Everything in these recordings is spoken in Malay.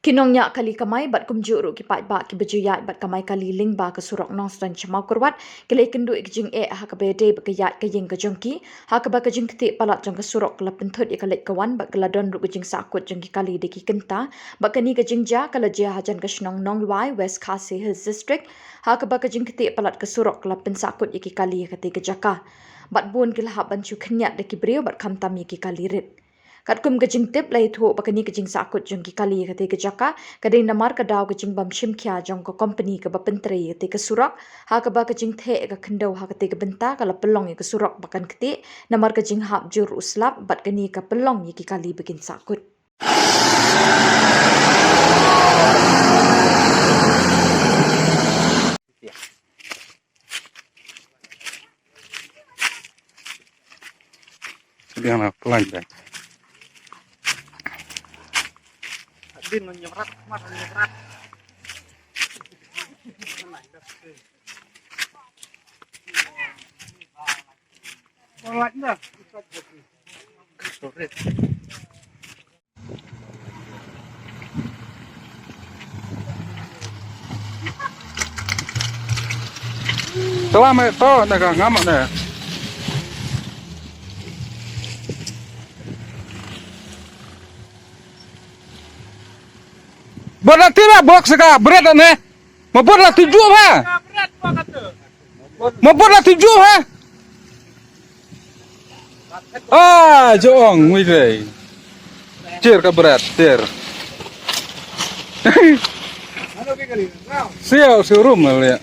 Kinongnya kali kamai bat kumjuru ki pat ba ki bejuyat bat kamai kali ling ba ke surok nong stan chamau kurwat kele kendu ikjing ha ke bede ba ke yat ke ying ke jongki ha ke ba ke jing keti palat jong ke surok kala penthut ikalet kawan ba keladon ru ke jing sakut jong ki kali de ki kenta ba ke ni ke jing ja kala jia hajan ke snong nong luai West Khasi Hills District ha ke ba ke jing keti palat ke surok kala pensakut ki kali ke te ke jaka bat bun ki lahap ban chu khnyat de ki brio bat khamtam ki kali rit kat kum kejing tip lai thu bakani kejing sakut jong ki kali kate ke jaka kadai namar ka daw kejing bam shim kya jong ko company ka bapentre kate ke surak ha ka ba kejing the ka khendau ha kate ke benta kala pelong ke surak bakan kete namar kejing hap jur uslap bat kani ka pelong ki kali bikin sakut Dia nak pelan dah. Din menyemrat, mas menyemrat. Pelan dah. Sore. Selama itu nak ngamak dah. Berat tidak box sekak berat ni. Membuatlah tujuh ha. Berat apa kata? Membuatlah tujuh ha. Joong wih. Cer ke berat, cer. Ano ke kali? Siau showroom ya.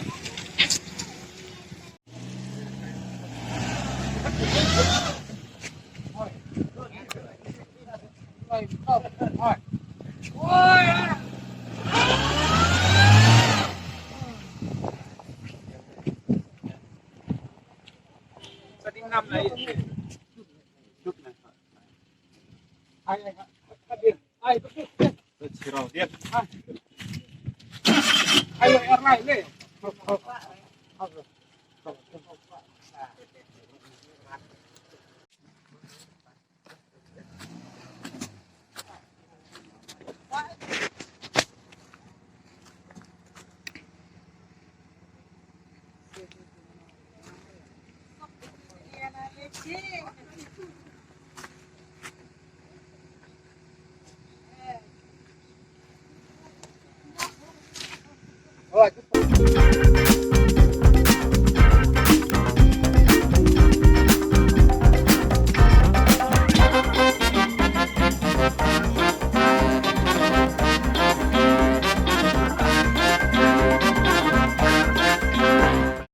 Seding nam lai. Ai tu. Sirau dia. Ayo air lai le.